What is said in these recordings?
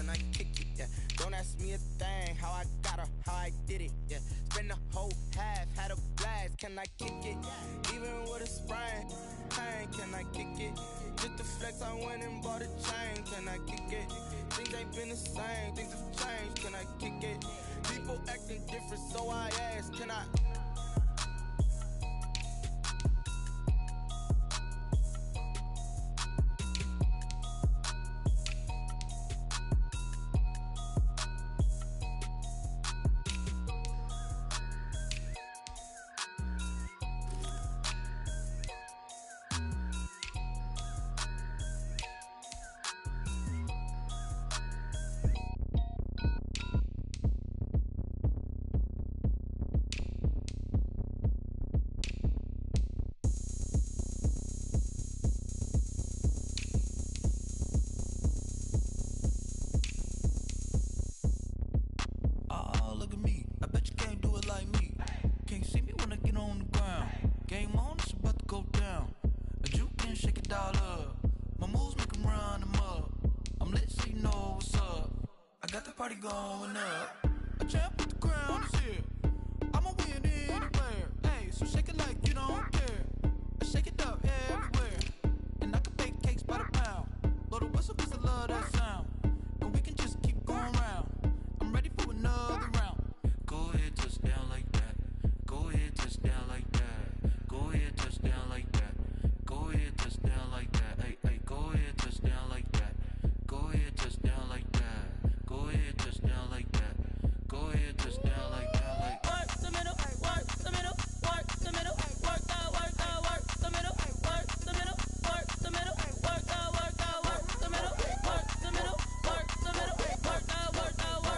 can I kick it? Yeah, don't ask me a thing, how I got her, how I did it. Yeah, spend the whole half, had a blast, can I kick it? Even with a sprain, pain, can I kick it? Just the flex, I went and bought a chain, can I kick it? Things ain't been the same, things have changed, can I kick it? People acting different, so I ask, can I? Going up, a champ with the crown is here. I'ma win anywhere. Hey, so shake it like you don't care. Shake it up everywhere. And I can bake cakes by the pound. Blow the whistle 'cause I love that sound. And we can just keep going round. I'm ready for another round. Go ahead, touch down like that. Go ahead, touch down like that. Go ahead, touch down like that. Go ahead, touch down like that. Hey, hey, go ahead, touch down like that. Go ahead, touch down like that. Go ahead, touch down like that. Go ahead, touch down like that. Like work the middle, work the middle, work the middle, work the middle, work the middle, work the middle, work the middle, work the middle, work the middle, work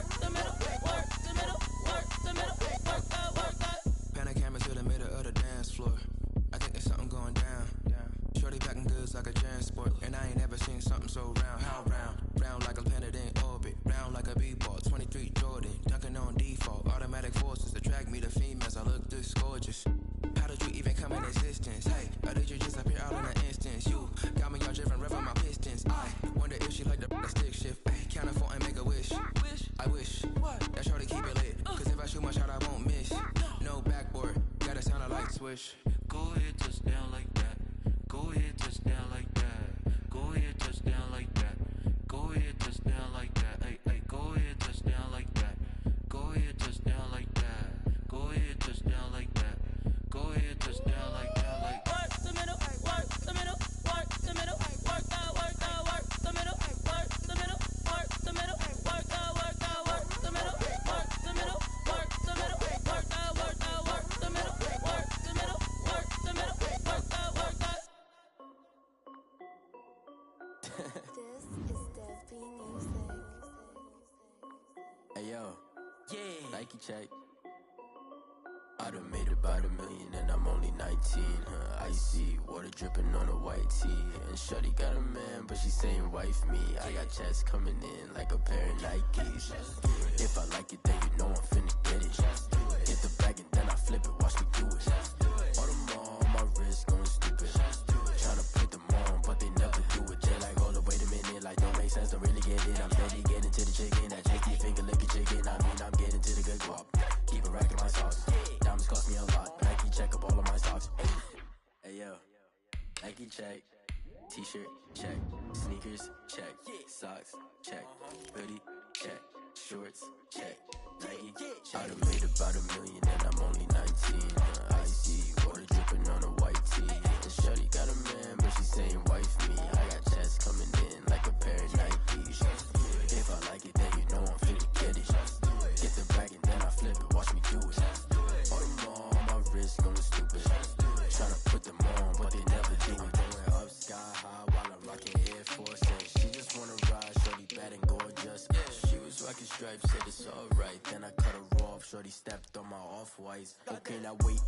the middle, work the middle, work the middle, work the middle, work the. Pan a camera to the middle of the dance floor. I think there's something going down. Shorty packing goods like a transport, and I ain't ever seen something so round. How round? Round like a planet in orbit, round like a b-ball. 23 Jordan, dunking on default. Automatic forces attract me to females. I look this gorgeous. How did you even come in existence? Hey, or did you just appear all in an instance? You got me all driven, revving my pistons. I wonder if she like the stick shift. Hey, count a four and make a wish. I wish that shorty keep it lit, 'cause if I shoot my shot, I won't miss. No backboard, gotta sound a light switch. Go ahead, touch down like that. Go ahead, touch down like that. Go ahead, touch down like that. Go ahead, touch down like that. Hey, hey, go ahead, touch down like that. Go ahead, touch down like that. Go ahead, touch down like that. Go ahead, touch down like that. Like work the middle, work the middle, work the middle, work the middle, work the middle, work the middle, work the middle, work the middle, work the middle, work the middle, work the middle, work the middle, work the middle, work the middle, work the. This is Dev B Music. Hey yo, yeah, Nike check. I done made about $1 million and I'm only 19. Icy water dripping on a white tee. And shorty got a man, but she saying wife me. I got checks coming in like a pair of Nikes. If I like it, then you know I'm finna get it. Get the bag and then I flip it, watch me do it. All them on my wrist going stupid. Tryna put them on, but they never do it. They're like, hold up, wait a minute, like don't make sense, don't really get it. I'm steady getting to the chicken, that cheeky finger licking chicken. I mean, I'm getting to the good guap. Keep a rack in my sauce. Diamonds cost me a lot. Nike check up all of my stocks. Hey yo, Nike check. T-shirt check. Sneakers check. Socks check. Hoodie check. Shorts check. Nike check. I done made about $1 million and I'm only 19. Icy water dripping on a white tee. And shorty got a man, but she saying wife me. I got checks coming in like a pair of Nikes. If I like it, then you know I'm finna get it. Get the bag and then I flip it, watch me do it. All them on my wrist going stupid. Tryna put them on, but they never do it. Going up sky high while I'm rocking Air Force. And she just wanna ride, shorty bad and gorgeous. She was rocking stripes, said it's alright. Then I cut her off, shorty stepped on my off-whites. Okay, now wait.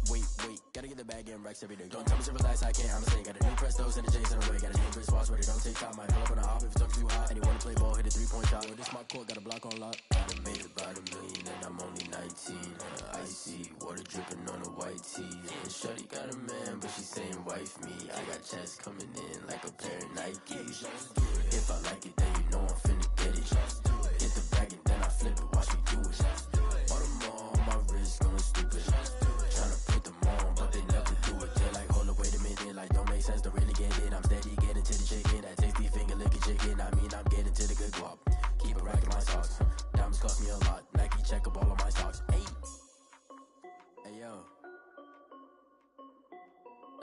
Gotta get the bag and racks every day. Don't tell me to relax, I can't, I'ma say. Got a new Prestos and a J's in the way. Got a new Chris Foss, where they don't take time. Might pull up on a hop if it's too hot. And he wanna play ball, hit a 3-point shot. Well, this my court, got a block on lock. I done made about $1 million and I'm only 19. Icy water dripping on a white tee. And shorty got a man, but she saying wife me. I got checks coming in like a pair of Nikes. If I like it, then you know I'm finna get it.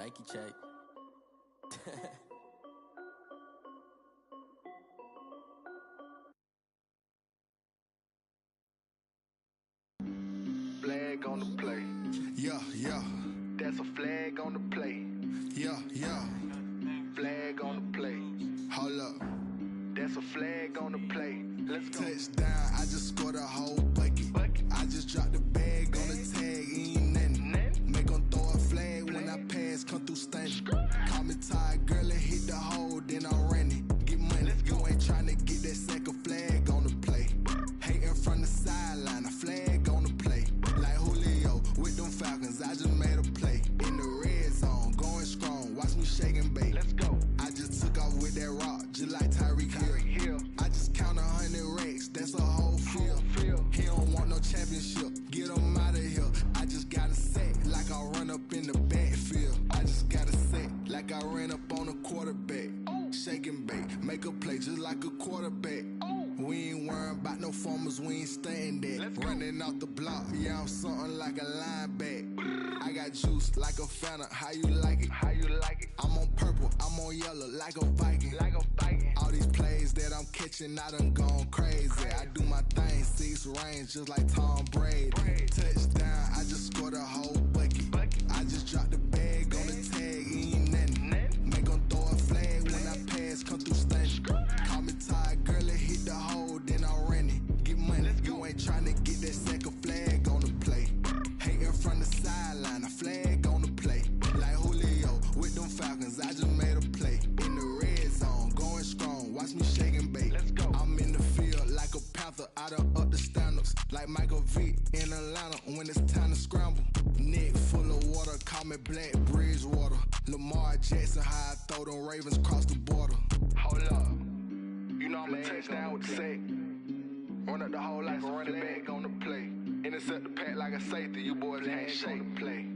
Nike check. Flag on the play. Yeah, yeah. That's a flag on the play. Yeah, yeah. Flag on the play. Hold up. That's a flag on the play. Let's go. Touchdown, I just scored a whole bucket. I just dropped the bag on the tag, ain't nothing. Make 'em throw a flag when I pass, come through stunning. Call me tired, girl, and hit the hole, then I'm running. Get money, you ain't tryna get that second flag on the play. Hating from the sideline, a flag on the play. Like Julio with them Falcons, I just made a play. In the red zone, going strong, watch me shake and bake. Let's go. I just took off with that rock, just like Tyreek Hill. I just count 100 racks, that's a whole field. He don't want no championship, get him out of here. I just got a set, like I run up in the backfield. I just got a set, like I ran up on a quarterback. Shake and bake, make a play just like a quarterback. We ain't worrying about no formers, we ain't staying that. Running off the block, yeah, I'm something like a linebacker. I got juice like a Fanta, how you like it? How you like it? I'm on purple, I'm on yellow, like a Viking. Like a Viking. All these plays that I'm catching, I done gone crazy. I do my thing, 6 range, just like Tom Brady. Touchdown, I just scored a whole bucket. I just dropped the bag on the tag, ain't nothing. Make 'em throw a flag when I pass, come through stunning. Call me tired, girl, and hit the hole, then I'm running. Get money, you ain't tryna get that second flag on the play. Hating from the sideline, a flag on the play. Like Julio with them Falcons, I just made a play. In the red zone, going strong, watch me shake and bake. Let's go. I'm in the field like a Panther, I done up the standards. Like Michael Vick in Atlanta when it's time to scramble. Neck full of water, call me Black Bridgewater. Lamar Jackson, how I throw them Ravens cross the border. Hold up. You know I'm a touchdown with the sack. Run up the hole like a running back on the play. Intercept the pack like a safety. You boys ain't shake the play.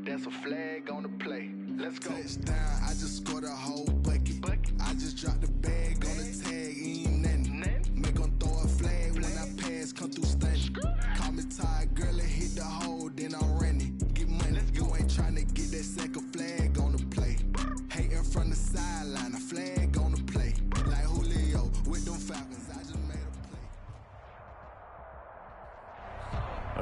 That's a flag on the play. Let's go. Touchdown, I just scored a whole bucket. I just dropped the bag on the tag, ain't nothing. Make 'em throw a flag when I pass, come through stunning. Call me tired, girl, and hit the hole, then I'm running. Get money, you ain't tryna get that second flag on the play. Hating from the sideline, a flag on the play. Like Julio with them Falcons, I just made a play.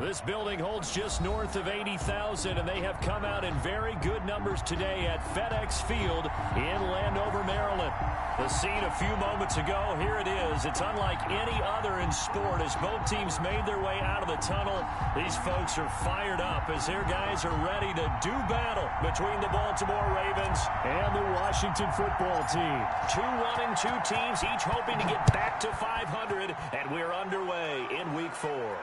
This building holds just north of 80,000, and they have come out in very good numbers today at FedEx Field in Landover, Maryland. The scene a few moments ago, here it is. It's unlike any other in sport as both teams made their way out of the tunnel. These folks are fired up as their guys are ready to do battle between the Baltimore Ravens and the Washington football team. 2-1-2 teams, each hoping to get back to 500, and we're underway in Week 4.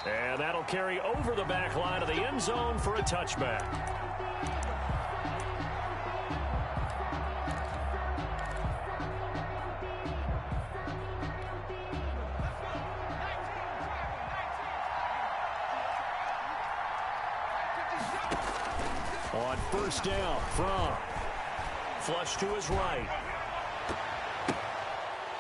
And that'll carry over the back line of the end zone for a touchback. On first down, from flush to his right.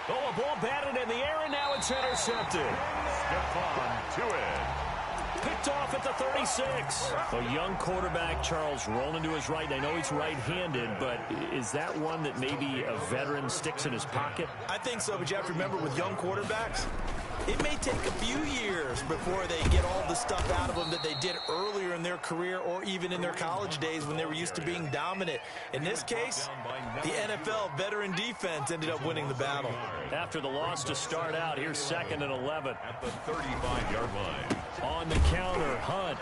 Oh, a ball batted in the air, and now it's intercepted. Stephon to it. Picked off at the 36. A young quarterback, Charles, rolling to his right. I know he's right-handed, but is that one that maybe a veteran sticks in his pocket? I think so, but you have to remember with young quarterbacks, it may take a few years before they get all the stuff out of them that they did earlier in their career or even in their college days when they were used to being dominant. In this case, the NFL veteran defense ended up winning the battle. After the loss to start out, here's 2nd and 11. At the 35-yard line. On the counter, Hunt.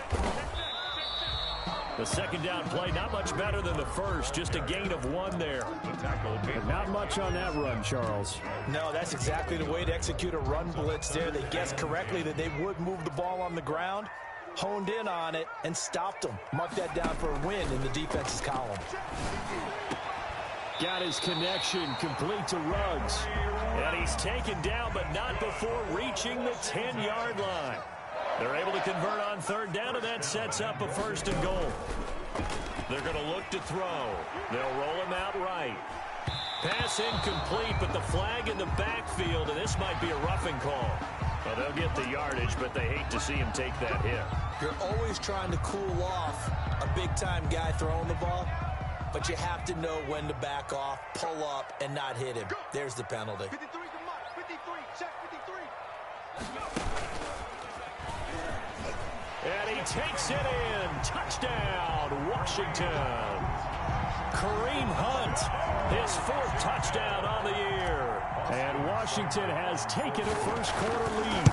The second down play, not much better than the first, just a gain of 1 there. But not much on that run, Charles. No, that's exactly the way to execute a run blitz there. They guessed correctly that they would move the ball on the ground, honed in on it, and stopped them. Mark that down for a win in the defense's column. Got his connection complete to Ruggs. And he's taken down, but not before reaching the 10-yard line. They're able to convert on third down, and that sets up a 1st and goal. They're going to look to throw. They'll roll him out right. Pass incomplete, but the flag in the backfield, and this might be a roughing call. Well, they'll get the yardage, but they hate to see him take that hit. You're always trying to cool off a big-time guy throwing the ball, but you have to know when to back off, pull up, and not hit him. There's the penalty. 53 to Mike. 53. Check 53. And he takes it in. Touchdown, Washington. Kareem Hunt, his 4th touchdown on the year. And Washington has taken a first-quarter lead.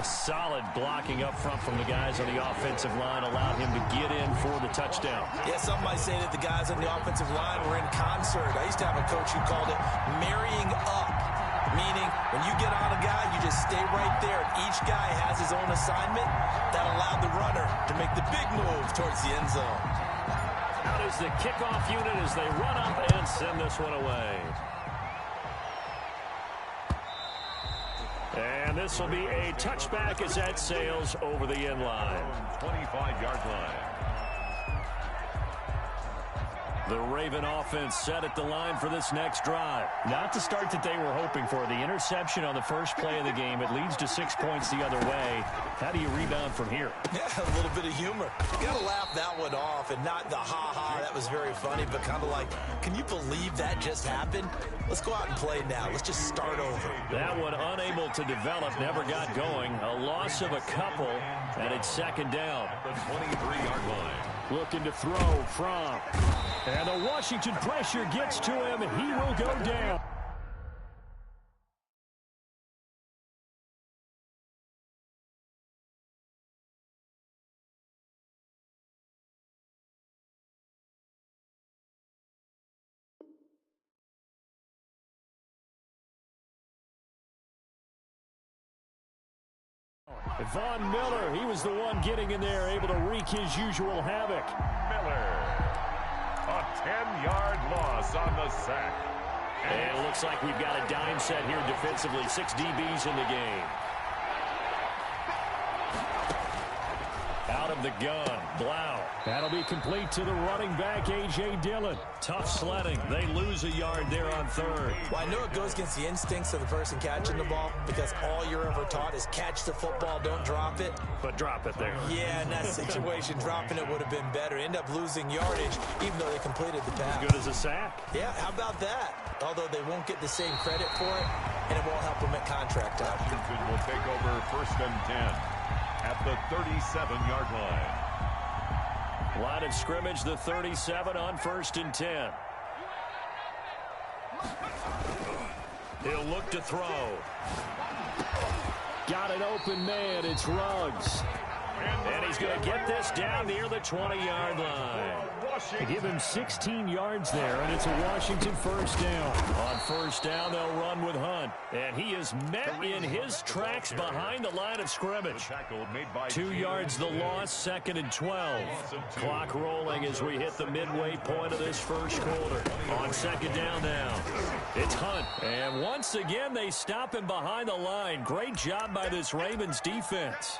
A solid blocking up front from the guys on the offensive line allowed him to get in for the touchdown. Yeah, some might say that the guys on the offensive line were in concert. I used to have a coach who called it marrying up, meaning when you get on a guy, you just stay right there. Each guy has his own assignment that allowed the runner to make the big move towards the end zone. Out is the kickoff unit as they run up and send this one away. And this will be a touchback as that sails over the end line. 25-yard line. The Raven offense set at the line for this next drive. Not the start that they were hoping for. The interception on the first play of the game. It leads to 6 points the other way. How do you rebound from here? Yeah, a little bit of humor. You got to laugh that one off and not the ha-ha. That was very funny, but kind of like, can you believe that just happened? Let's go out and play now. Let's just start over. That one unable to develop, never got going. A loss of a couple, and it's second down. The 23-yard line. Looking to throw from. And the Washington pressure gets to him, and he will go down. Von Miller, he was the one getting in there, able to wreak his usual havoc. Miller, a 10-yard loss on the sack. And it looks like we've got a dime set here defensively. 6 DBs in the game. Out of the gun, Blau. That'll be complete to the running back, A.J. Dillon. Tough sledding. They lose a yard there on third. Well, I know it goes against the instincts of the person catching the ball because all you're ever taught is catch the football, don't drop it. But drop it there. Yeah, in that situation, dropping it would have been better. End up losing yardage, even though they completed the pass. As good as a sack. Yeah, how about that? Although they won't get the same credit for it, and it won't help them at contract time. Washington will take over 1st and 10 at the 37-yard line. Line of scrimmage, the 37 on 1st and 10. He'll look to throw. Got an open man. It's Ruggs. And he's going to get this down near the 20-yard line. They give him 16 yards there, and it's a Washington first down. On first down, they'll run with Hunt. And he is met in his tracks behind the line of scrimmage. 2 yards the loss, 2nd and 12. Clock rolling as we hit the midway point of this first quarter. On 2nd down now, it's Hunt. And once again, they stop him behind the line. Great job by this Ravens defense.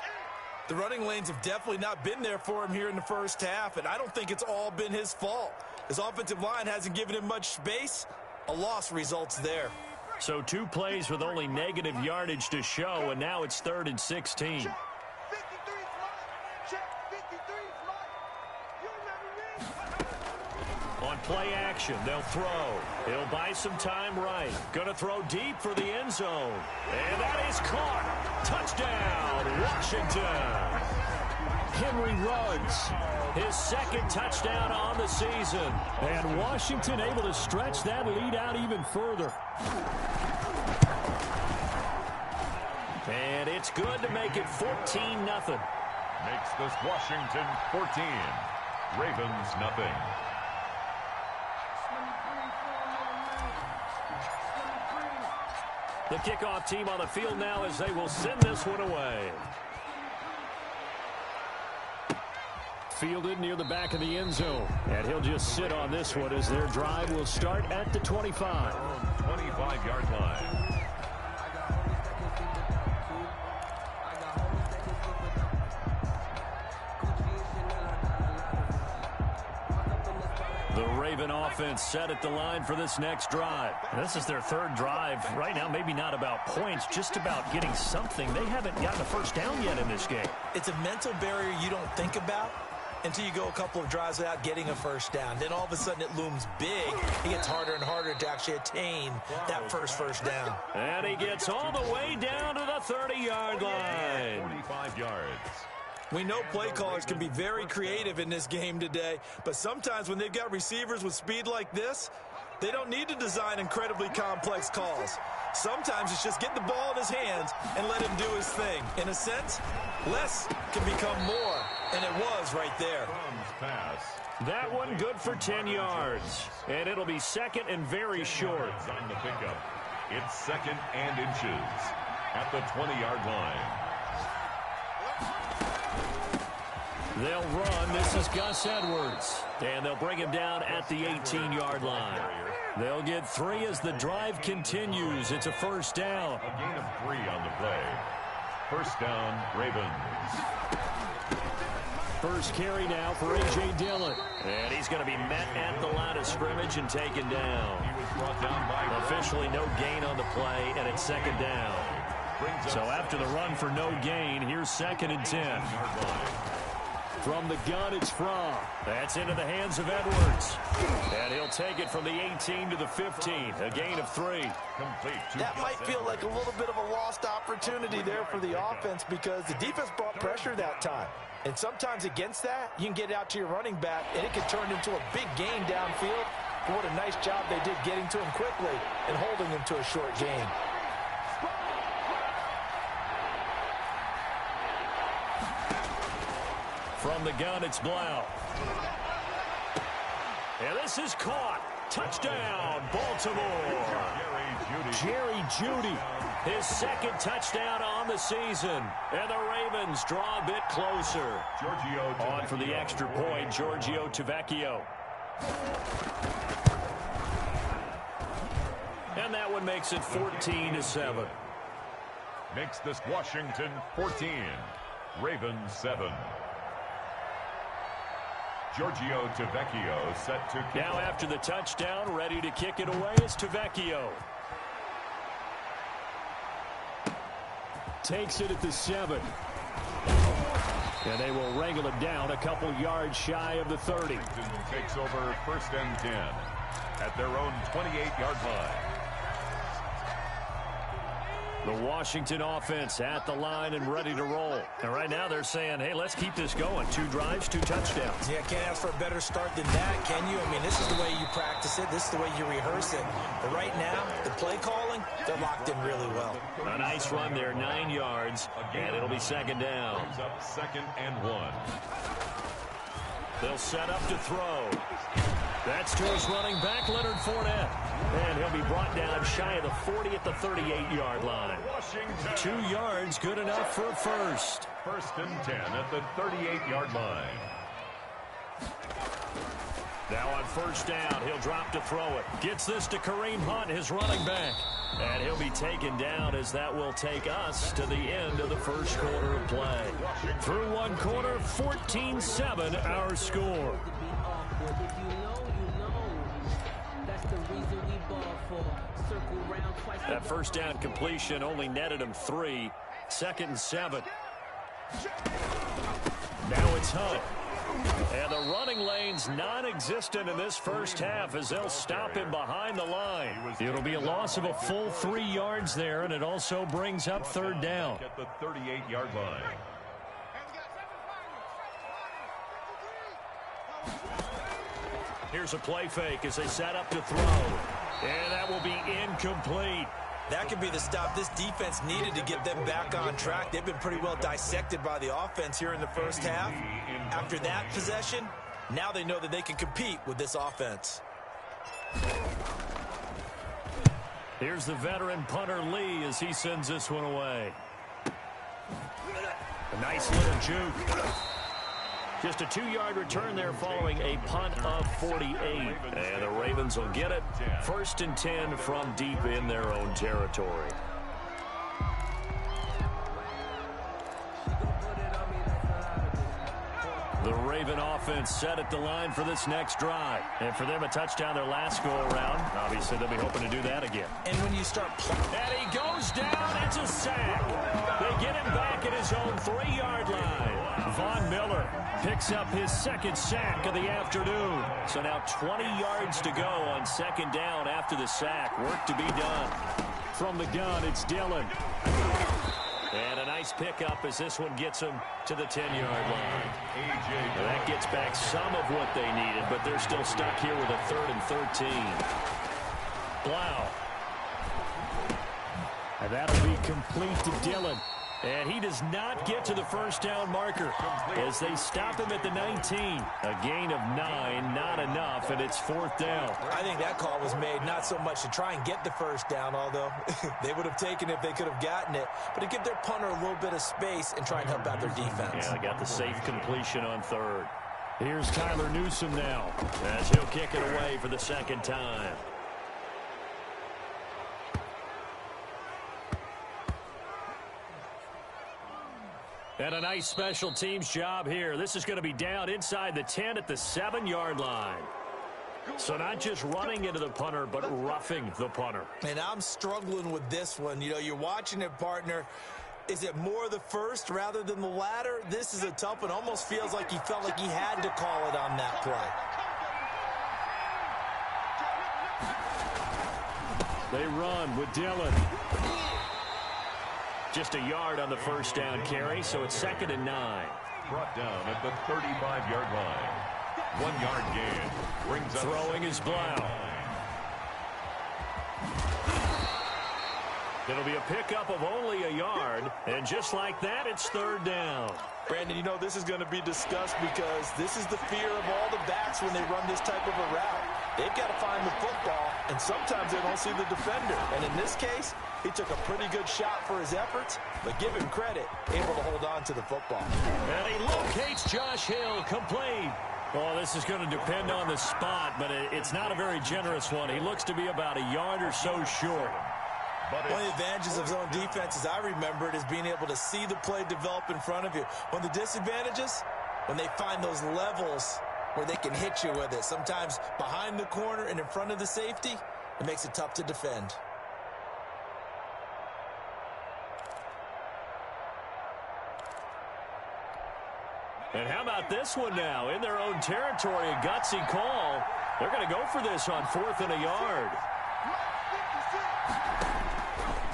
The running lanes have definitely not been there for him here in the first half, and I don't think it's all been his fault. His offensive line hasn't given him much space. A loss results there. So 2 plays with only negative yardage to show, and now it's 3rd and 16. On play action, they'll throw. He'll buy some time right. Gonna throw deep for the end zone. And that is caught. Touchdown, Washington. Henry Ruggs, his 2nd touchdown on the season. And Washington able to stretch that lead out even further. And it's good to make it 14-0. Makes this Washington 14. Ravens nothing. The kickoff team on the field now as they will send this one away. Fielded near the back of the end zone. And he'll just sit on this one as their drive will start at the 25. 25-yard line. The Raven offense set at the line for this next drive. This is their third drive. Right now, maybe not about points, just about getting something. They haven't gotten a first down yet in this game. It's a mental barrier you don't think about until you go a couple of drives without getting a first down. Then all of a sudden it looms big. It gets harder and harder to actually attain that first down. And he gets all the way down to the 30-yard line. 45 yards. We know play callers can be very creative in this game today, but sometimes when they've got receivers with speed like this, they don't need to design incredibly complex calls. Sometimes it's just get the ball in his hands and let him do his thing. In a sense, less can become more, and it was right there. Pass. That one good for 10 yards, and it'll be second and very short. On the pickup. It's second and inches at the 20-yard line. They'll run. This is Gus Edwards. And they'll bring him down at the 18-yard line. They'll get 3 as the drive continues. It's a first down. A gain of 3 on the play. First down, Ravens. First carry now for A.J. Dillon. And he's going to be met at the line of scrimmage and taken down. He was brought down by officially no gain on the play, and it's second down. So after the run for no gain, here's second and 10. From the gun, it's Fra. That's into the hands of Edwards. And he'll take it from the 18 to the 15. A gain of 3. That might feel like a little bit of a lost opportunity there for the offense because the defense brought pressure that time. And sometimes against that, you can get out to your running back, and it can turn into a big gain downfield. But what a nice job they did getting to him quickly and holding him to a short gain. From the gun, it's Blau. And this is caught. Touchdown, Baltimore. Jerry Jeudy, his second touchdown on the season. And the Ravens draw a bit closer. On for the extra point, Giorgio Tavecchio. And that one makes it 14-7. Makes this Washington 14. Ravens 7. Giorgio Tavecchio set to kick. Now after the touchdown, ready to kick it away is Tavecchio. Takes it at the 7. And they will wrangle it down a couple yards shy of the 30. Takes over first and 10 at their own 28-yard line. The Washington offense at the line and ready to roll. And right now they're saying, hey, let's keep this going. 2 drives, 2 touchdowns. Yeah, can't ask for a better start than that, can you? I mean, this is the way you practice it. This is the way you rehearse it. But right now, the play calling, they're locked in really well. A nice run there, 9 yards, and it'll be second down. Comes up second and 1. They'll set up to throw. That's to his running back, Leonard Fournette. And he'll be brought down shy of the 40 at the 38-yard line. 2 yards, good enough for a first. First and 10 at the 38-yard line. Now on first down, he'll drop to throw it. Gets this to Kareem Hunt, his running back. And he'll be taken down as that will take us to the end of the first quarter of play. Through one quarter, 14-7 our score. That first down completion only netted him 3. Second and 7. Now it's Hunt. And the running lane's non-existent in this first half as they'll stop him behind the line. It'll be a loss of a full 3 yards there, and it also brings up third down. At the 38-yard line. Here's a play fake as they set up to throw. And that will be incomplete. That could be the stop this defense needed to get them back on track. They've been pretty well dissected by the offense here in the first half. After that possession, now they know that they can compete with this offense. Here's the veteran punter Lee as he sends this one away. A nice little juke. Just a 2-yard return there following a punt of 48. And the Ravens will get it. First and 10 from deep in their own territory. The Raven offense set at the line for this next drive. And for them, a touchdown their last go-around. Obviously, they'll be hoping to do that again. And when you start and he goes down, it's a sack. They get him back at his own 3-yard line. Von Miller picks up his second sack of the afternoon. So now 20 yards to go on second down after the sack. Work to be done. From the gun, it's Dillon. And a nice pickup as this one gets him to the 10-yard line. Now that gets back some of what they needed, but they're still stuck here with a 3rd and 13. Blau. And that'll be complete to Dillon. And he does not get to the first down marker as they stop him at the 19. A gain of 9, not enough, and it's 4th down. I think that call was made not so much to try and get the first down, although they would have taken it if they could have gotten it, but to give their punter a little bit of space and try and help out their defense. Yeah, they got the safe completion on 3rd. Here's Tyler Newsome now as he'll kick it away for the second time. And a nice special teams job here. This is going to be down inside the 10 at the 7-yard line. So not just running into the punter, but roughing the punter. And I'm struggling with this one. You know, you're watching it, partner. Is it more the first rather than the latter? This is a tough one. Almost feels like he felt like he had to call it on that play. They run with Dillon. Just a yard on the first down carry, so it's 2nd and 9. Brought down at the 35-yard line. 1-yard gain. Brings up throwing is Blau. It'll be a pickup of only a yard, and just like that, it's 3rd down. Brandon, you know, this is going to be discussed because this is the fear of all the backs when they run this type of a route. They've got to find the football, and sometimes they don't see the defender. And in this case, he took a pretty good shot for his efforts, but give him credit, able to hold on to the football. And he locates Josh Hill, complete. Well, this is going to depend on the spot, but it's not a very generous one. He looks to be about a yard or so short. One of the advantages of zone defense, as I remember it, is being able to see the play develop in front of you. One of the disadvantages, when they find those levels where they can hit you with it, sometimes behind the corner and in front of the safety, it makes it tough to defend. And how about this one now? In their own territory, a gutsy call. They're going to go for this on 4th and a yard.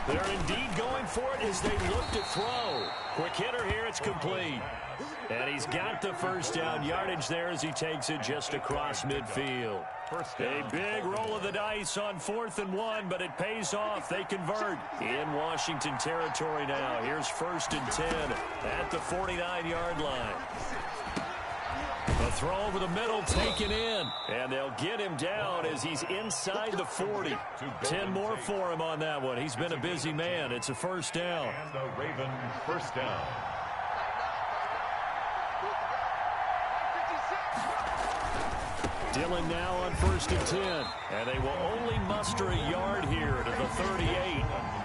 They're indeed going for it as they look to throw. Quick hitter here, it's complete. And he's got the first down yardage there as he takes it just across midfield. A big roll of the dice on 4th and 1, but it pays off. They convert in Washington territory now. Here's 1st and 10 at the 49-yard line. A throw over the middle taken in, and they'll get him down as he's inside the 40. 10 more for him on that one. He's been a busy man. It's a first down. And the Ravens first down. Dillon now on 1st and 10, and they will only muster a yard here to the 38.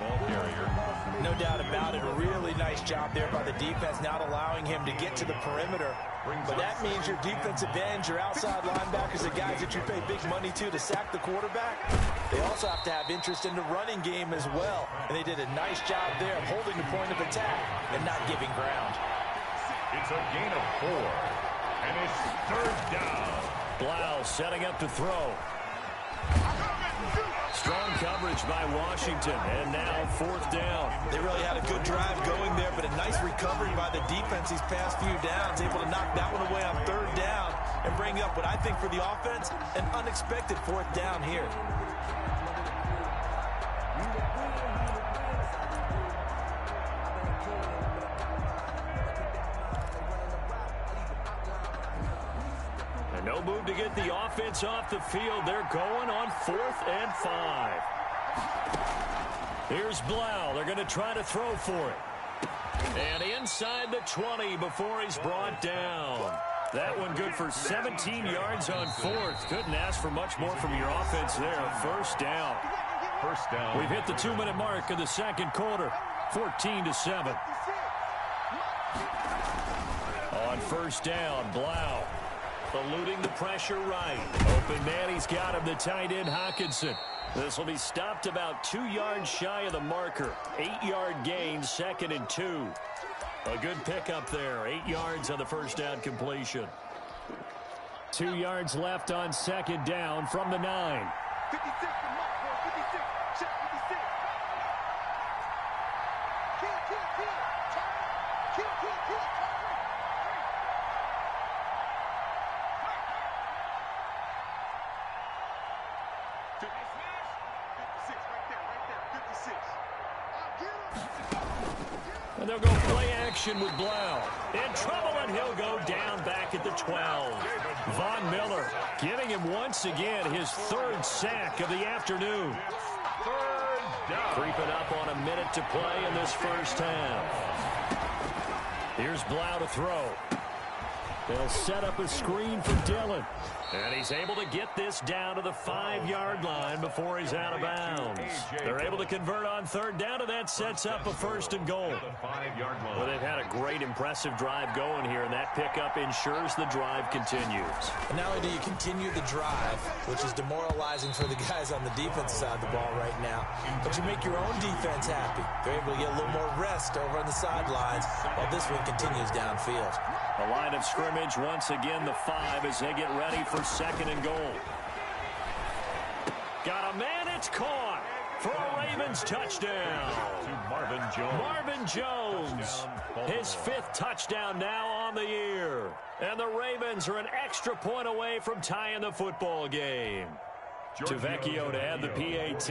Ball carrier. No doubt about it. A really nice job there by the defense, not allowing him to get to the perimeter. But that means your defensive ends, your outside linebackers, the guys that you pay big money to sack the quarterback, they also have to have interest in the running game as well. And they did a nice job there of holding the point of attack and not giving ground. It's a gain of 4, and it's 3rd down. Blau setting up to throw. Strong coverage by Washington, and now 4th down. They really had a good drive going there, but a nice recovery by the defense these past few downs, able to knock that one away on 3rd down and bring up what I think for the offense, an unexpected 4th down here. No move to get the offense off the field. They're going on 4th and 5. Here's Blau. They're going to try to throw for it. And inside the 20 before he's brought down. That one good for 17 yards on 4th. Couldn't ask for much more from your offense there. First down. First down. We've hit the 2-minute mark of the second quarter. 14-7. On first down, Blau eluding the pressure right. Open man, he's got him, the tight end Hawkinson. This will be stopped about 2 yards shy of the marker. 8-yard gain, 2nd and 2. A good pickup there. 8 yards on the first down completion. 2 yards left on 2nd down from the 9. 56 to Mark, 56. Check 56. Kill. Turn. Kill. Turn. 56, right there. 56. And they'll go play action with Blau. In trouble, and he'll go down back at the 12. Von Miller giving him once again his 3rd sack of the afternoon. 3rd down. Creeping up on a minute to play in this first half. Here's Blau to throw. They'll set up a screen for Dillon. And he's able to get this down to the 5-yard line before he's out of bounds. They're able to convert on 3rd down, and that sets up a 1st and goal. Well, they've had a great, impressive drive going here, and that pickup ensures the drive continues. And not only do you continue the drive, which is demoralizing for the guys on the defensive side of the ball right now, but you make your own defense happy. They're able to get a little more rest over on the sidelines while this one continues downfield. The line of scrimmage, once again, the 5 as they get ready for 2nd and goal. Got a man, it's caught for a Ravens touchdown. To Marvin Jones. Marvin Jones, his 5th touchdown now on the year. And the Ravens are an extra point away from tying the football game. Vecchio to add the PAT.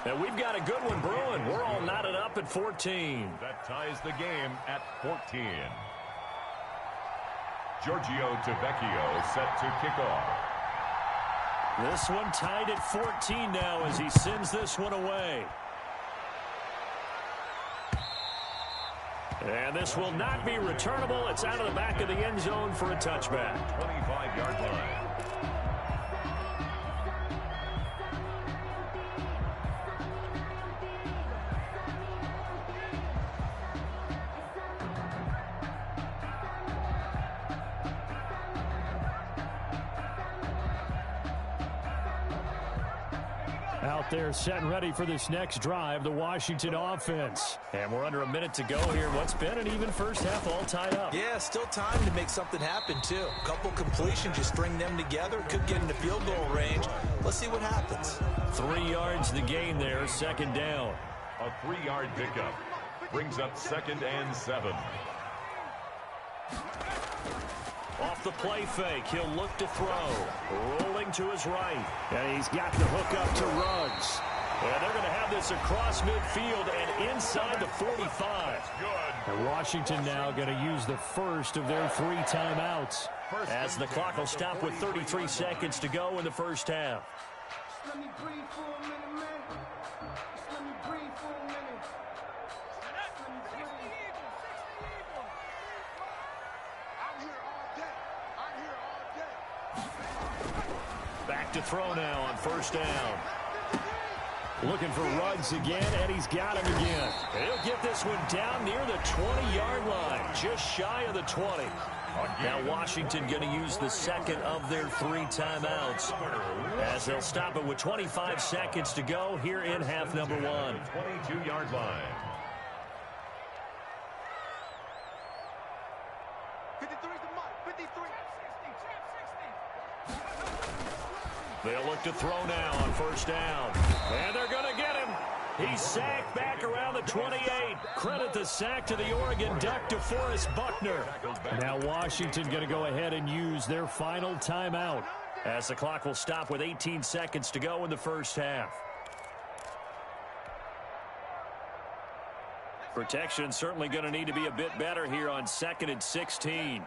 And we've got a good one brewing. We're all knotted up at 14. That ties the game at 14. Giorgio Vecchio set to kick off. This one tied at 14 now as he sends this one away. And this will not be returnable. It's out of the back of the end zone for a touchback. 25-yard line. Out there set and ready for this next drive, the Washington offense. And we're under a minute to go here. What's been an even first half, all tied up. Yeah, still time to make something happen, too. A couple completions, you string them together, could get into field goal range. Let's see what happens. 3 yards the gain there, 2nd down. A 3-yard pickup brings up 2nd and 7. Off the play fake, he'll look to throw. Rolling to his right. And he's got the hook up to Ruggs. And they're going to have this across midfield and inside the 45. And Washington now going to use the first of their 3 timeouts. As the clock will stop with 33 seconds to go in the first half. Just let me breathe for a minute, man. Just let me breathe for a minute. Just let me breathe. Back to throw now on first down. Looking for Ruggs again, and he's got him again. He'll get this one down near the 20-yard line, just shy of the 20. Now Washington going to use the 2nd of their 3 timeouts as they'll stop it with 25 seconds to go here in half number 1. 22-yard line. 53 to Mike. 53. They'll look to throw now on first down. And they're going to get him. He's sacked back around the 28. Credit the sack to the Oregon Duck, DeForest Buckner. Now Washington going to go ahead and use their final timeout as the clock will stop with 18 seconds to go in the first half. Protection certainly going to need to be a bit better here on 2nd and 16.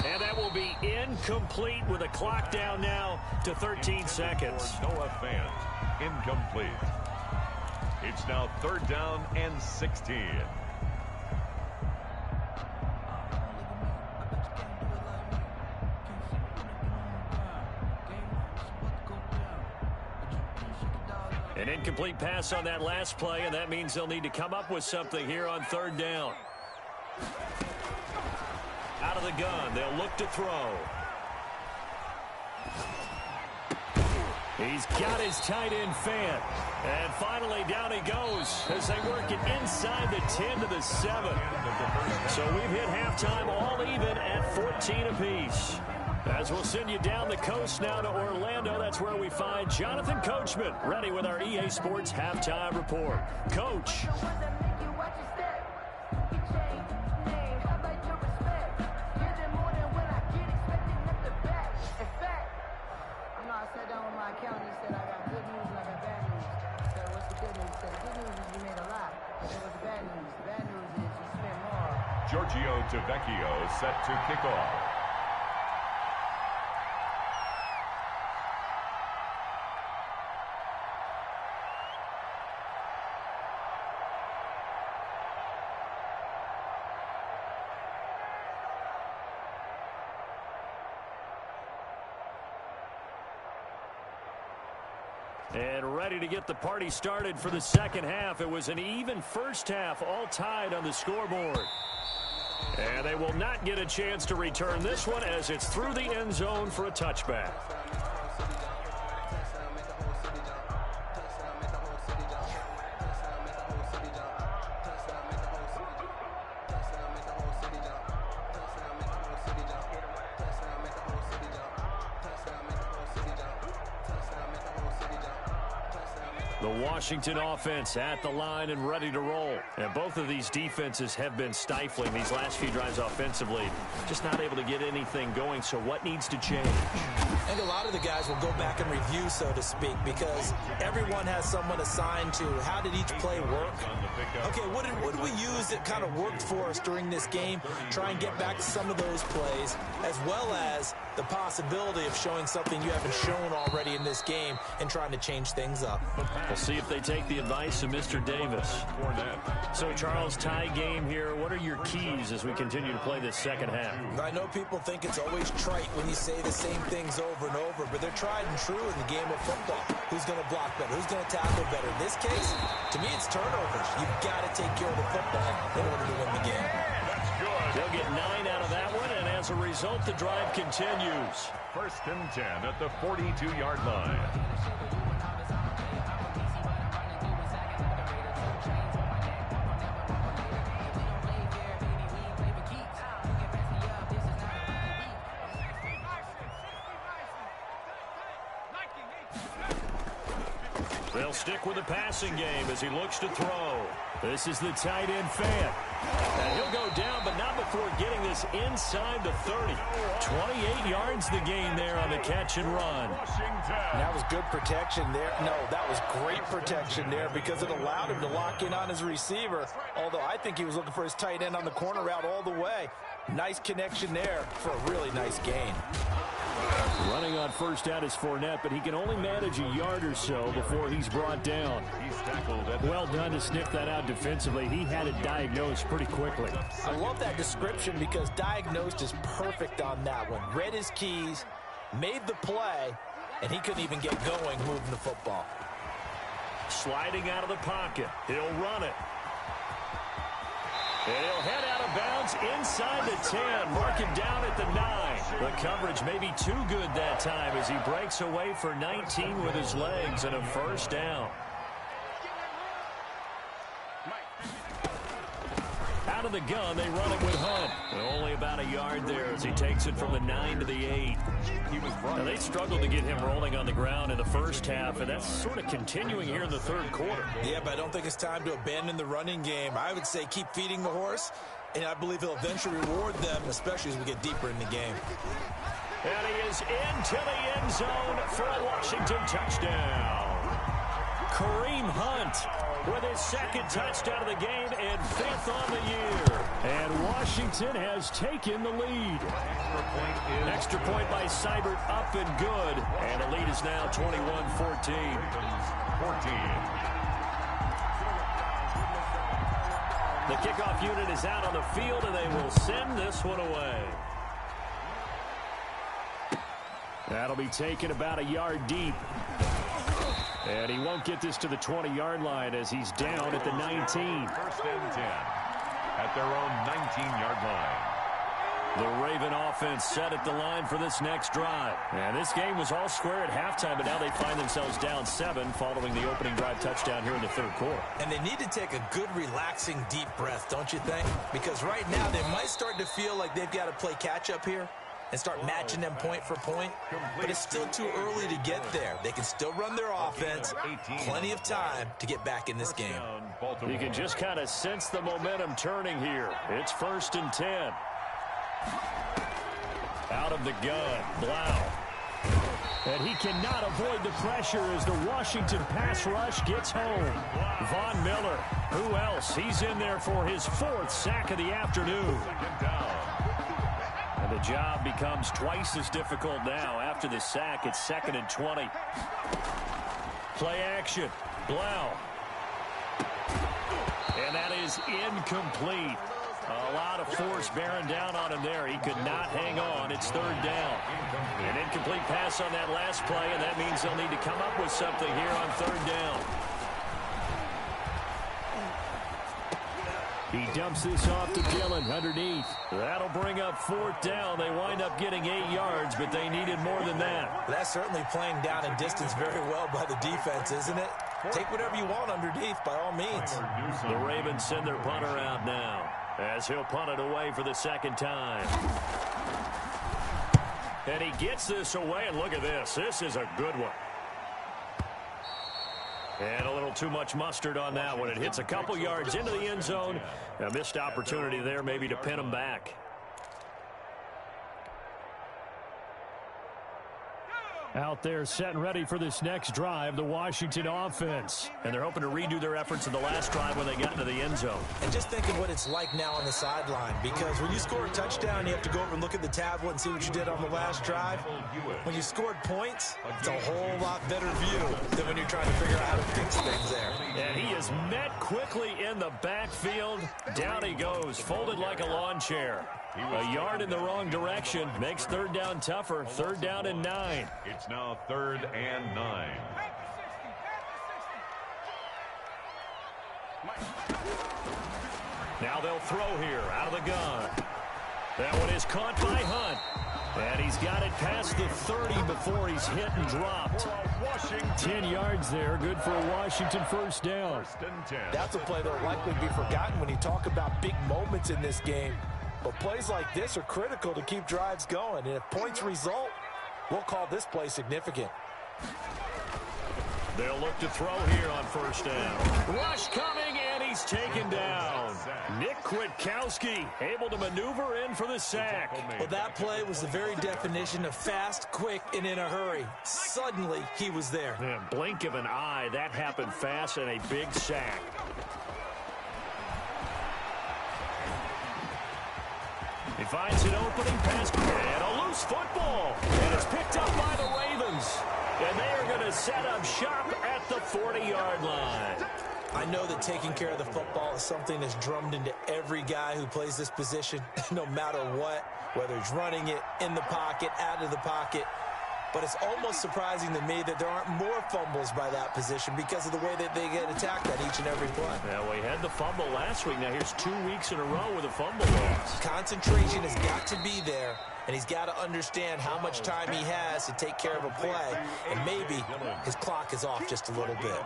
And that will be incomplete with a clock down now to 13 seconds. Noah Fant, incomplete. It's now 3rd down and 16. Incomplete pass on that last play, and that means they'll need to come up with something here on third down. Out of the gun, they'll look to throw. He's got his tight end Fant. And finally, down he goes as they work it inside the 10 to the 7. So we've hit halftime all even at 14 apiece. As we'll send you down the coast now to Orlando, that's where we find Jonathan Coachman, ready with our EA Sports Halftime Report. Coach. I sat down with my accountant. He said, I got good news and I got bad news. I said, what's the good news? He said, the good news is you made a lot. I said, what's the bad news? The bad news is you spent more. Giorgio Tavecchio set to kick off. And ready to get the party started for the second half. It was an even first half, all tied on the scoreboard. And they will not get a chance to return this one as it's through the end zone for a touchback. The Washington offense at the line and ready to roll. And both of these defenses have been stifling these last few drives offensively. Just not able to get anything going, so what needs to change? I think a lot of the guys will go back and review, so to speak, because everyone has someone assigned to how did each play work. Okay, what did we use that kind of worked for us during this game? Try and get back to some of those plays, as well as the possibility of showing something you haven't shown already in this game and trying to change things up. We'll see if they take the advice of Mr. Davis. So, Charles, tie game here. What are your keys as we continue to play this second half? I know people think it's always trite when you say the same things over and over, but they're tried and true in the game of football. Who's going to block better? Who's going to tackle better? In this case, to me, it's turnovers. You've got to take care of the football in order to win the game. They'll get 9 out of that one, and as a result, the drive continues. 1st and 10 at the 42-yard line. They'll stick with the passing game as he looks to throw. This is the tight end Fant. And he'll go down, but not before getting this inside the 30. 28 yards the gain there on the catch and run. That was good protection there. No, that was great protection there because it allowed him to lock in on his receiver, although I think he was looking for his tight end on the corner route all the way. Nice connection there for a really nice gain. Running on first down is Fournette, but he can only manage a yard or so before he's brought down. He's tackled at well done to sniff that out defensively. He had it diagnosed pretty quickly. I love that description because diagnosed is perfect on that one. Read his keys, made the play, and he couldn't even get going moving the football. Sliding out of the pocket. He'll run it. And he'll head out of bounds inside the 10. Mark him down at the 9. The coverage may be too good that time as he breaks away for 19 with his legs and a first down. Out of the gun, they run it with Hunt. And only about a yard there as he takes it from the 9 to the 8. Now, they struggled to get him rolling on the ground in the first half, and that's sort of continuing here in the third quarter. Yeah, but I don't think it's time to abandon the running game. I would say keep feeding the horse, and I believe he'll eventually reward them, especially as we get deeper in the game. And he is into the end zone for a Washington touchdown. Kareem Hunt with his second touchdown of the game and 5th on the year. And Washington has taken the lead. Extra point by Seibert up and good. And the lead is now 21-14. The kickoff unit is out on the field, and they will send this one away. That'll be taken about a yard deep. And he won't get this to the 20-yard line as he's down at the 19. First and 10 at their own 19-yard line. The Raven offense set at the line for this next drive. And this game was all square at halftime, but now they find themselves down 7 following the opening drive touchdown here in the third quarter. And they need to take a good, relaxing, deep breath, don't you think? Because right now they might start to feel like they've got to play catch-up here and start matching them point for point. But it's still too early to get there. They can still run their offense. Plenty of time to get back in this game. You can just kind of sense the momentum turning here. It's 1st and 10. Out of the gun, Blau. And he cannot avoid the pressure as the Washington pass rush gets home. Von Miller, who else? He's in there for his 4th sack of the afternoon. And the job becomes twice as difficult now. After the sack, it's 2nd and 20. Play action, Blau. And that is incomplete. A lot of force bearing down on him there. He could not hang on. It's 3rd down. An incomplete pass on that last play, and that means they'll need to come up with something here on 3rd down. He dumps this off to Dillon underneath. That'll bring up 4th down. They wind up getting 8 yards, but they needed more than that. That's certainly playing down in distance very well by the defense, isn't it? Take whatever you want underneath by all means. The Ravens send their punter out now as he'll punt it away for the 2nd time. And he gets this away, and look at this. This is a good one. And a little too much mustard on that one. It hits a couple yards into the end zone. A missed opportunity there maybe to pin him back. Out there set and ready for this next drive, the Washington offense. And they're hoping to redo their efforts in the last drive when they got into the end zone. And just think of what it's like now on the sideline, because when you score a touchdown, you have to go over and look at the tablet and see what you did on the last drive. When you scored points, it's a whole lot better view than when you're trying to figure out how to fix things there. And he is met quickly in the backfield. Down he goes, folded like a lawn chair. A yard in the wrong direction makes 3rd down tougher. 3rd down and 9. It's now 3rd and 9. Now they'll throw here out of the gun. That one is caught by Hunt. And he's got it past the 30 before he's hit and dropped. 10 yards there, good for a Washington 1st down. That's a play that will likely be forgotten when you talk about big moments in this game. But plays like this are critical to keep drives going. And if points result, we'll call this play significant. They'll look to throw here on 1st down. Rush coming, and he's taken down. Nick Kwiatkowski able to maneuver in for the sack. Well, that play was the very definition of fast, quick, and in a hurry. Suddenly, he was there. Man, blink of an eye, that happened fast, and a big sack. He finds an opening pass, and a loose football. And it's picked up by the Ravens. And they are going to set up shop at the 40-yard line. I know that taking care of the football is something that's drummed into every guy who plays this position, no matter what, whether he's running it, in the pocket, out of the pocket. But it's almost surprising to me that there aren't more fumbles by that position because of the way that they get attacked on each and every play. Yeah, we had the fumble last week. Now here's 2 weeks in a row with a fumble loss. Concentration has got to be there, and he's got to understand how much time he has to take care of a play, and maybe his clock is off just a little bit.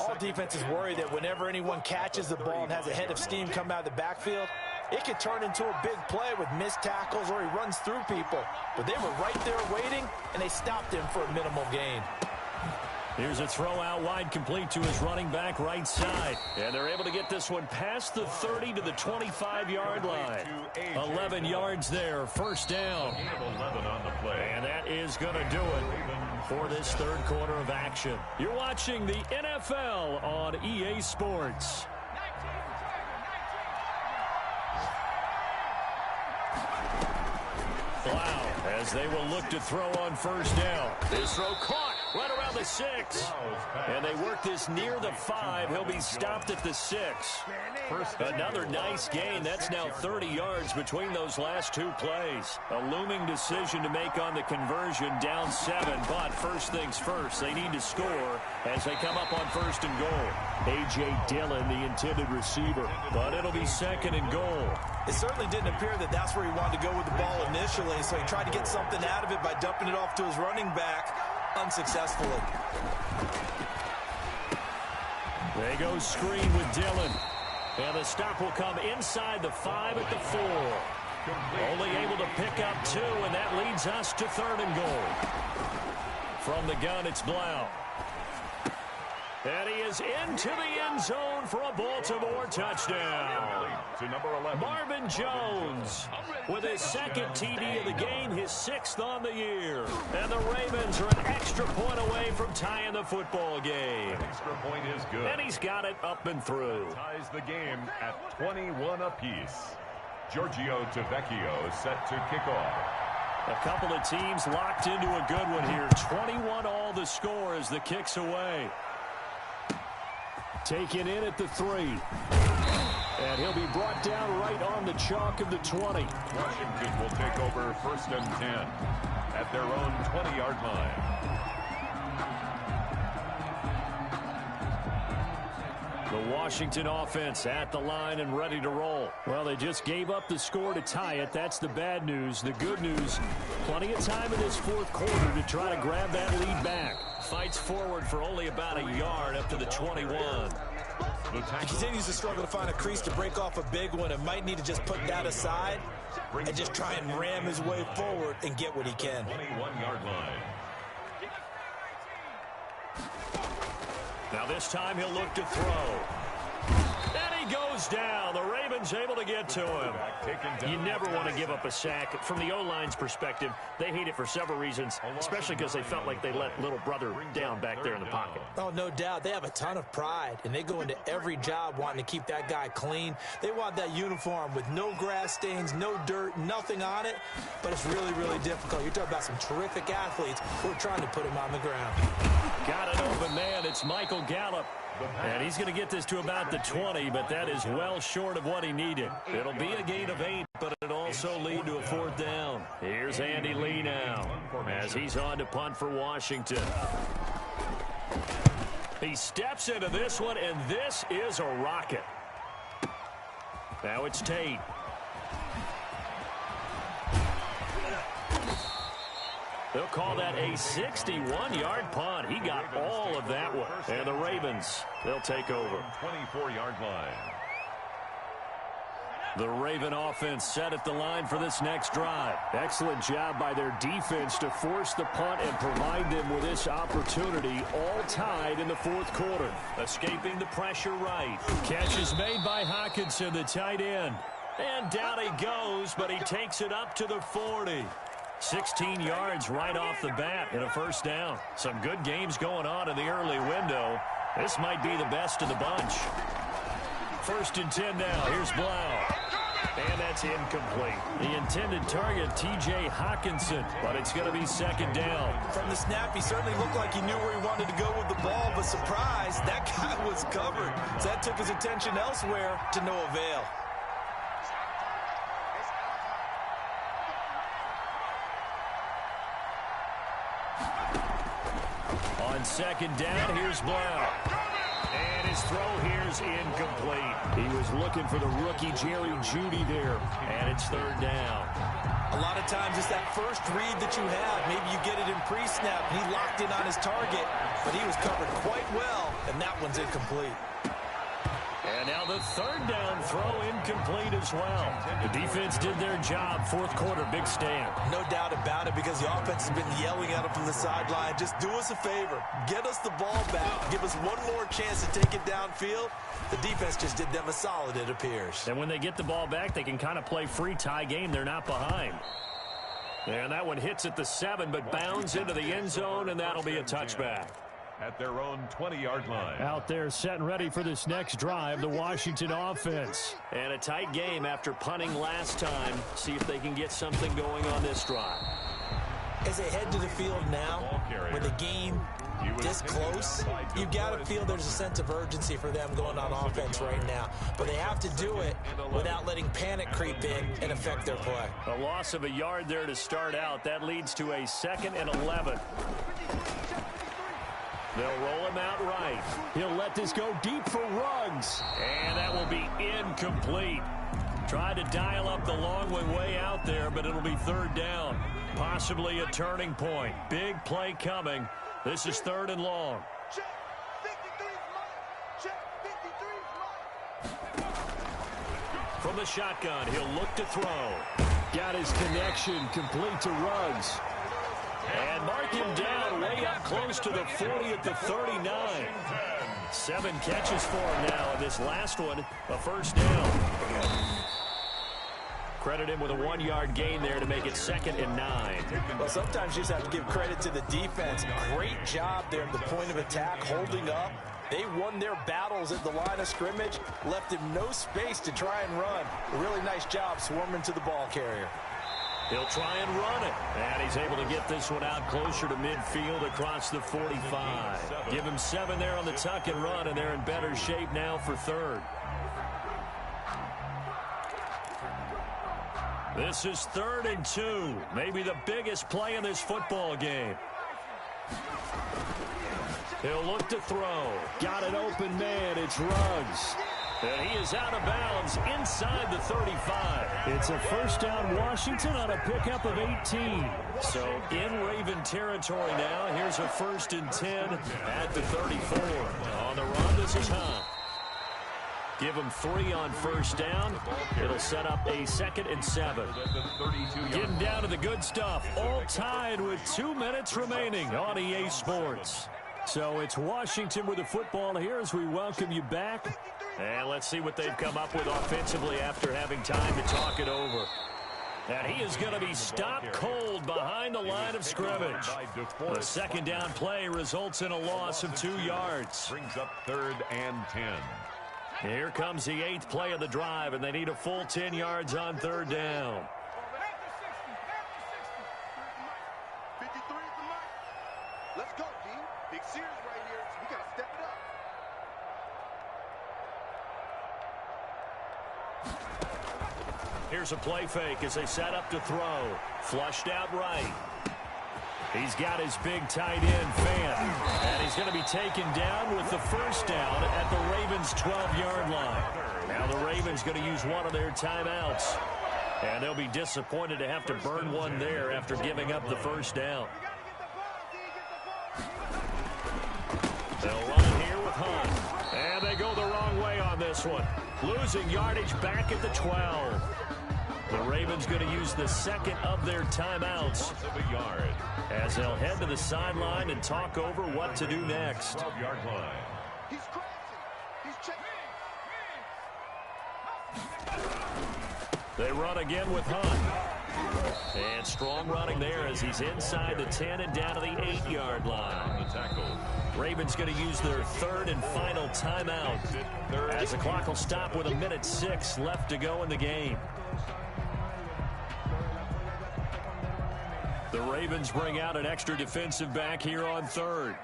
All defenses worry that whenever anyone catches the ball and has a head of steam come out of the backfield, it could turn into a big play with missed tackles or he runs through people. But they were right there waiting, and they stopped him for a minimal gain. Here's a throw out wide complete to his running back right side. And they're able to get this one past the 30 to the 25-yard line. 11 yards there, 1st down. 11 on the play. And that is going to do it for this 3rd quarter of action. You're watching the NFL on EA Sports. Blau, as they will look to throw on 1st down. This throw caught. right around the 6. And they work this near the 5. He'll be stopped at the 6. Another nice gain. That's now 30 yards between those last two plays. A looming decision to make on the conversion, down 7. But first things first, they need to score as they come up on 1st and goal. A.J. Dillon, the intended receiver. But it'll be 2nd and goal. It certainly didn't appear that that's where he wanted to go with the ball initially, so he tried to get something out of it by dumping it off to his running back unsuccessfully. They go screen with Dillon. And the stop will come inside the 5 at the 4. Only able to pick up 2, and that leads us to 3rd and goal. From the gun, it's Blount. And he is into the end zone for a Baltimore touchdown. To number 11. Marvin Jones with his 2nd TD of the game, his 6th on the year. And the Ravens are an extra point away from tying the football game. An extra point is good. And he's got it up and through. Ties the game at 21 apiece. Giorgio Tavecchio set to kick off. A couple of teams locked into a good one here. 21 all the score as the kick's away. Taken in at the 3. And he'll be brought down right on the chalk of the 20. Washington will take over 1st and 10 at their own 20-yard line. The Washington offense at the line and ready to roll. Well, they just gave up the score to tie it. That's the bad news. The good news, plenty of time in this 4th quarter to try to grab that lead back. Fights forward for only about a yard up to the 21. He continues to struggle to find a crease to break off a big one and might need to just put that aside and just try and ram his way forward and get what he can. 21-yard line. Now this time he'll look to throw. And he goes down. The Ravens able to get to him. You never want to give up a sack. From the O-line's perspective, they hate it for several reasons, especially because they felt like they let little brother down back there in the pocket. Oh, no doubt. They have a ton of pride, and they go into every job wanting to keep that guy clean. They want that uniform with no grass stains, no dirt, nothing on it, but it's really, really difficult. You're talking about some terrific athletes who are trying to put him on the ground. Got an open man. It's Michael Gallup. And he's going to get this to about the 20, but that is well short of what he needed. It'll be a gain of 8, but it'll also lead to a 4th down. Here's Andy Lee now as he's on to punt for Washington. He steps into this one, and this is a rocket. Now it's Tate. They'll call that a 61-yard punt. He got all of that one. And the Ravens, they'll take over. 24-yard line. The Raven offense set at the line for this next drive. Excellent job by their defense to force the punt and provide them with this opportunity, all tied in the 4th quarter. Escaping the pressure right. Catch is made by Hockenson, the tight end. And down he goes, but he takes it up to the 40. 16 yards right off the bat and a 1st down. Some good games going on in the early window. This might be the best of the bunch. 1st and 10 now. Here's Blount. And that's incomplete. The intended target, T.J. Hockenson, but it's going to be 2nd down. From the snap, he certainly looked like he knew where he wanted to go with the ball, but surprise, that guy was covered. So that took his attention elsewhere to no avail. On 2nd down, here's Blount. And his throw here's incomplete. He was looking for the rookie Jerry Jeudy there. And it's 3rd down. A lot of times it's that first read that you have. Maybe you get it in pre-snap. He locked in on his target, but he was covered quite well, and that one's incomplete. And now the 3rd down throw incomplete as well. The defense did their job. 4th quarter, big stand. No doubt about it, because the offense has been yelling at him from the sideline. Just do us a favor. Get us the ball back. Give us one more chance to take it downfield. The defense just did them a solid, it appears. And when they get the ball back, they can kind of play free tie game. They're not behind. And that one hits at the 7, but bounds into the end zone, and that'll be a touchback. At their own 20-yard line. Out there set and ready for this next drive, the Washington offense. And a tight game after punting last time. See if they can get something going on this drive. As they head to the field now, with the game this close, you got to feel there's a sense of urgency for them going on offense right now. But they have to do it without letting panic creep in and affect their play. A loss of a yard there to start out. That leads to a 2nd and 11. They'll roll him out right. He'll let this go deep for Ruggs. And that will be incomplete. Tried to dial up the long way out there, but it'll be 3rd down. Possibly a turning point. Big play coming. This is 3rd and long. From the shotgun, he'll look to throw. Got his connection complete to Ruggs. And mark him down way up close to the 40 at the 39. 7 catches for him now, and this last one, a 1st down. Credit him with a 1-yard gain there to make it 2nd and 9. Well, sometimes you just have to give credit to the defense. Great job there at the point of attack, holding up. They won their battles at the line of scrimmage, left him no space to try and run. A really nice job swarming to the ball carrier. He'll try and run it. And he's able to get this one out closer to midfield across the 45. Give him 7 there on the tuck and run, and they're in better shape now for 3rd. This is 3rd and 2. Maybe the biggest play in this football game. He'll look to throw. Got an open man. It's Ruggs. And he is out of bounds inside the 35. It's a 1st down Washington on a pickup of 18. So in Raven territory now. Here's a 1st and 10 at the 34. On the run, this is Hunt. Give him 3 on 1st down. It'll set up a 2nd and 7. Getting down to the good stuff. All tied with 2 minutes remaining on EA Sports. So it's Washington with the football here as we welcome you back. And let's see what they've come up with offensively after having time to talk it over. And he is going to be stopped cold behind the line of scrimmage. The 2nd down play results in a loss of 2 yards. Brings up 3rd and 10. Here comes the 8th play of the drive, and they need a full 10 yards on 3rd down. Let's go, D. Big series right here. We got to step it up. Here's a play fake as they set up to throw. Flushed out right. He's got his big tight end, Fant. And he's going to be taken down with the 1st down at the Ravens' 12-yard line. Now the Ravens going to use one of their timeouts. And they'll be disappointed to have to burn one there after giving up the 1st down. They'll run it here with Hunt. And they go the wrong way on this one. Losing yardage back at the 12. The Ravens going to use the 2nd of their timeouts as they'll head to the sideline and talk over what to do next. 12-yard line. He's crazy. He's checking. They run again with Hunt. And strong running there as he's inside the 10 and down to the 8-yard line. Ravens going to use their 3rd and final timeout as the clock will stop with 1:06 left to go in the game. The Ravens bring out an extra defensive back here on 3rd.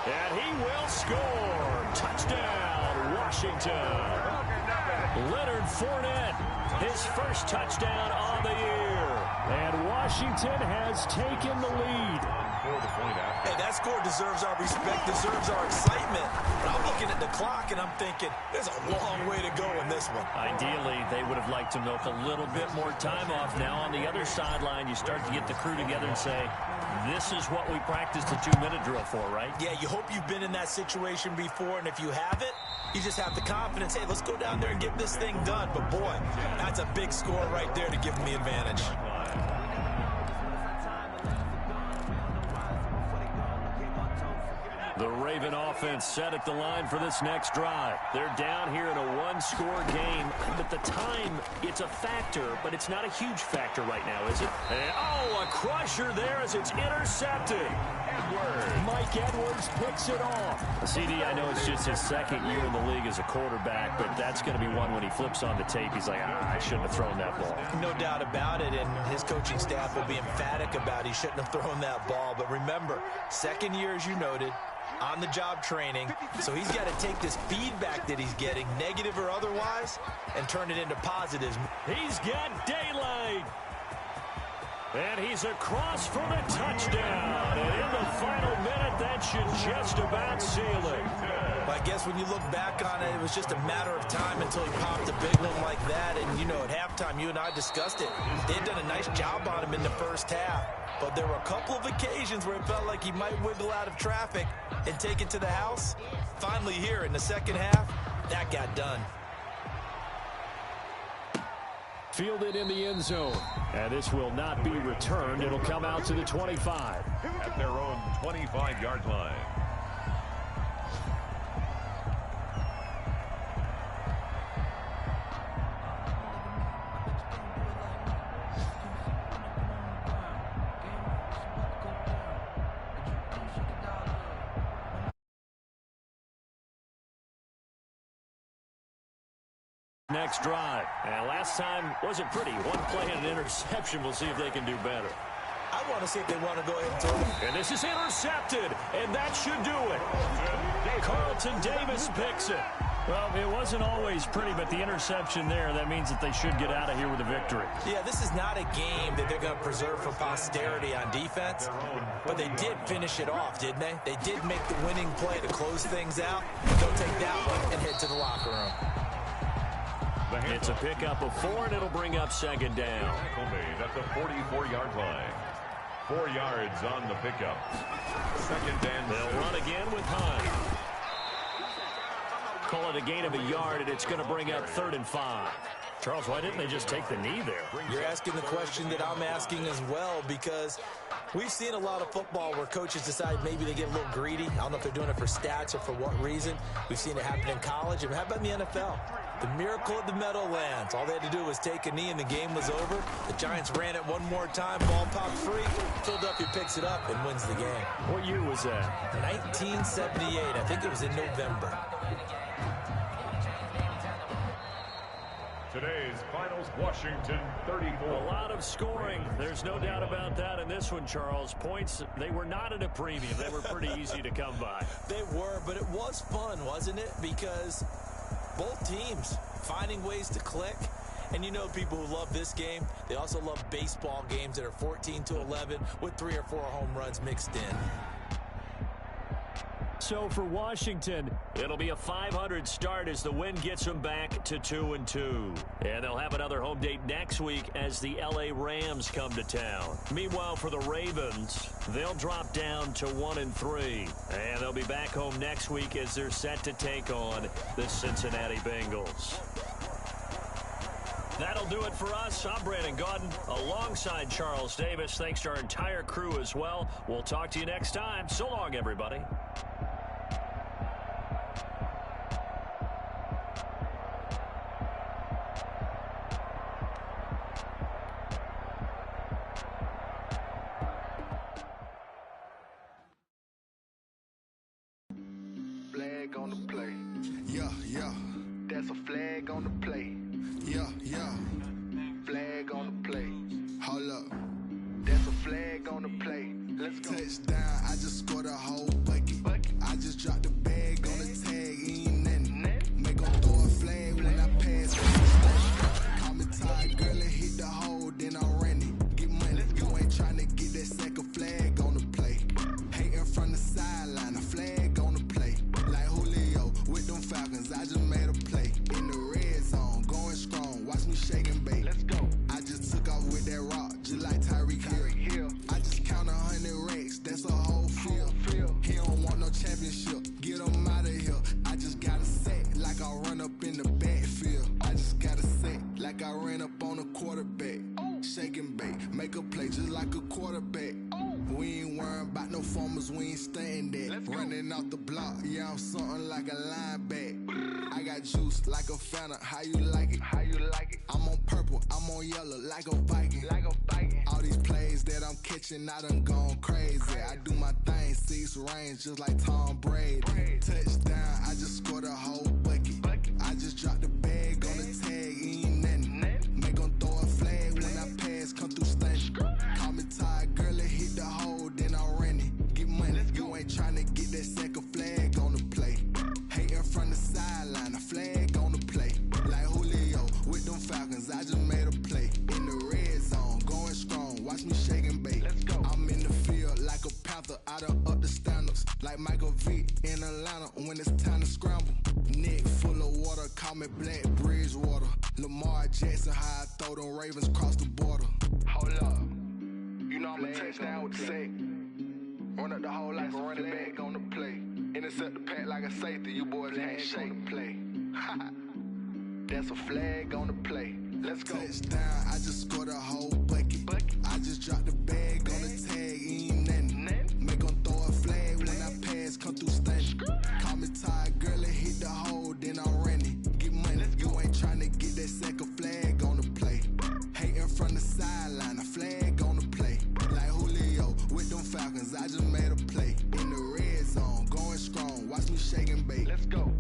And he will score. Touchdown, Washington. Leonard Fournette, his 1st touchdown on the year. And Washington has taken the lead. Hey, that score deserves our respect, deserves our excitement. But I'm looking at the clock, and I'm thinking, there's a long way to go in this one. Ideally, they would have liked to milk a little bit more time off. Now, on the other sideline, you start to get the crew together and say, this is what we practiced the 2-minute drill for, right? Yeah, you hope you've been in that situation before, and if you haven't, you just have the confidence, hey, let's go down there and get this thing done. But, boy, that's a big score right there to give them the advantage. The Raven offense offense set at the line for this next drive. They're down here in a one-score game, but the time, it's a factor, but it's not a huge factor right now, is it? And, oh, a crusher there as it's intercepted. Mike Edwards picks it off. CD, I know it's just his second year in the league as a quarterback, but that's going to be one when he flips on the tape. He's like, I shouldn't have thrown that ball. No doubt about it, and his coaching staff will be emphatic about he shouldn't have thrown that ball. But remember, second year, as you noted, on-the-job training, so he's got to take this feedback that he's getting, negative or otherwise, and turn it into positives. He's got daylight. And he's across for the touchdown. And in the final minute, that should just about seal it. Well, I guess when you look back on it, it was just a matter of time until he popped a big one like that. And, you know, at halftime, you and I discussed it. They had done a nice job on him in the first half. But there were a couple of occasions where it felt like he might wiggle out of traffic and take it to the house. Finally here in the second half, that got done. Fielded in the end zone. And this will not be returned. It'll come out to the 25. At their own 25-yard line. Next drive. And last time wasn't pretty. One play and an interception. We'll see if they can do better. I want to see if they want to go ahead and throw it. And this is intercepted. And that should do it. Carlton Davis picks it. Well, it wasn't always pretty, but the interception there, that means that they should get out of here with a victory. Yeah, this is not a game that they're going to preserve for posterity on defense, but they did finish it off, didn't they? They did make the winning play to close things out. They'll take that one and head to the locker room. It's a pickup of 4, and it'll bring up second down. Made at the 44-yard line. 4 yards on the pickup. Second and they'll run again with Hunt. Call it a gain of a yard, and it's going to bring up 3rd and 5. Charles, why didn't they just take the knee there? You're asking the question that I'm asking as well, because we've seen a lot of football where coaches decide maybe they get a little greedy. I don't know if they're doing it for stats or for what reason. We've seen it happen in college. And how about in the NFL? The miracle of the Meadowlands. All they had to do was take a knee and the game was over. The Giants ran it one more time. Ball popped free. Philadelphia picks it up and wins the game. What year was that? 1978. I think it was in November. Today's finals, Washington 34. A lot of scoring. There's no doubt about that in this one, Charles. Points, they were not at a premium. They were pretty easy to come by. They were, but it was fun, wasn't it? Because both teams finding ways to click. And you know people who love this game, they also love baseball games that are 14-11 with 3 or 4 home runs mixed in. So for Washington, it'll be a .500 start as the win gets them back to 2-2. And they'll have another home date next week as the LA Rams come to town. Meanwhile, for the Ravens, they'll drop down to 1-3. And they'll be back home next week as they're set to take on the Cincinnati Bengals. That'll do it for us. I'm Brandon Gaudin alongside Charles Davis. Thanks to our entire crew as well. We'll talk to you next time. So long, everybody. Flag on the play. Yeah, yeah. That's a flag on the play. Yeah, yeah. Flag on the play. Hold up. That's a flag on the play. Let's go. Touchdown, I just scored a whole bucket. I just dropped the bag on the tag, ain't nothing. Make 'em throw a flag when I pass it. Call me tired, girl, and hit the hole, then I ran it. Get money, you ain't tryna get that second flag on the play. Hating from the sideline, a flag on the play. Like Julio with them Falcons, I just made a play. In the red zone, going strong, watch me shake and bake. Let's go. I just took off with that rock, just like Tyreek Hill. I just count 100 racks, that's a whole field. He don't want no championship, get him out of here. I just got a set, like I run up in the backfield. I just got a set, like I ran up on a quarterback. Shake and bake, make a play just like a quarterback. We ain't worrying about no formers, we ain't staying there. Running off the block, yeah, I'm something like a lineback. I got juice like a Fanta, how you like it? How you like it? I'm on purple, I'm on yellow, like a Viking. Like a Viking. All these plays that I'm catching, I done gone crazy. I do my thing, 6 range, just like Tom Brady. Touchdown, I just scored a whole bucket. I just dropped the bag on the tag, ain't nothing. Make 'em throw a flag when I pass, come through stunning. Call me tired, girl, it hit the hole, then I ran it. Get money, you ain't tryna get that second flag on the play. Hating from the sideline, a flag on the play. Like Julio with them Falcons, I just made a play. In the red zone, going strong, watch me shake and bake. I'm in the field like a panther, I done up the standards. Like Michael Vick in Atlanta when it's time to scramble. Neck full of water, call me Black Bridgewater. Lamar Jackson, how I throw them Ravens across the border. Hold up. You know I'm a touchdown with the sack. Run up the whole like a running back on the play. Intercept the pack like a safety, you boys ain't shaking play. That's a flag on the play. Let's go. Touchdown, I just scored a whole bucket. I just dropped the bag on the tag, ain't nothing. Make 'em throw a flag when I pass, come through stunning. Call me tired, girl, it hit the hole, then I ran it. Get money, you ain't tryna get that second flag on the play. Hating from the sideline, a flag on the play. Like Julio with them Falcons, I just made a play. In the red zone, going strong, watch me shake and bake. Let's go.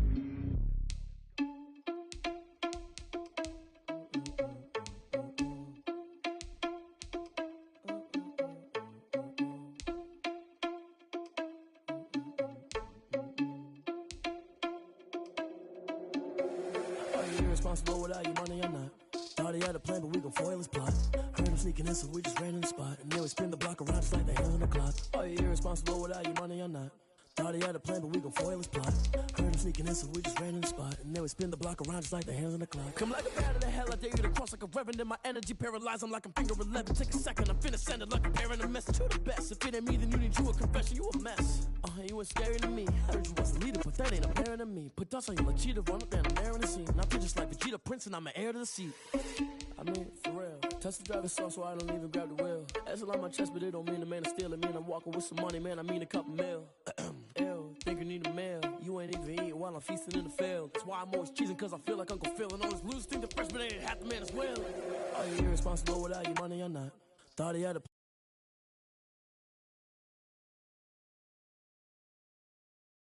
Irresponsible without your money or not. Thought he had a plan, but we gon' foil his plot. Heard him sneaking in, so we just ran in the spot. And then we spin the block around just like the hands on the clock. Are you irresponsible without your money or not? Thought he had a plan, but we gon' foil his plot. Heard him sneaking in, so we just ran in the spot. And then we spin the block around just like the hands on the clock. Come like a bat of the hell, I dare you to cross like a reverend. In my energy paralyzed, I'm like I'm finger 11. Take a second, I'm finna send it like a parent, a message to the best. If it ain't me, then you need you a confession, you a mess. You ain't scary to me. Heard you was a leader, but that ain't apparent to me. Put dust on you like cheetah, run up there and I'm there in the scene. Now I'm just like Vegeta Prince and I'm an heir to the seat. I mean, for real. Touch the driver's sauce so I don't even grab the wheel. That's on my chest, but it don't mean the man is stealing. Mean I'm walking with some money, man, I mean a couple mil. Ew, think you need a meal. You ain't even eating while I'm feasting in the field. That's why I'm always cheesing, cause I feel like Uncle Phil. And all those losers think the freshman ain't half the man as well. Are you irresponsible without your money or not? Thought he had a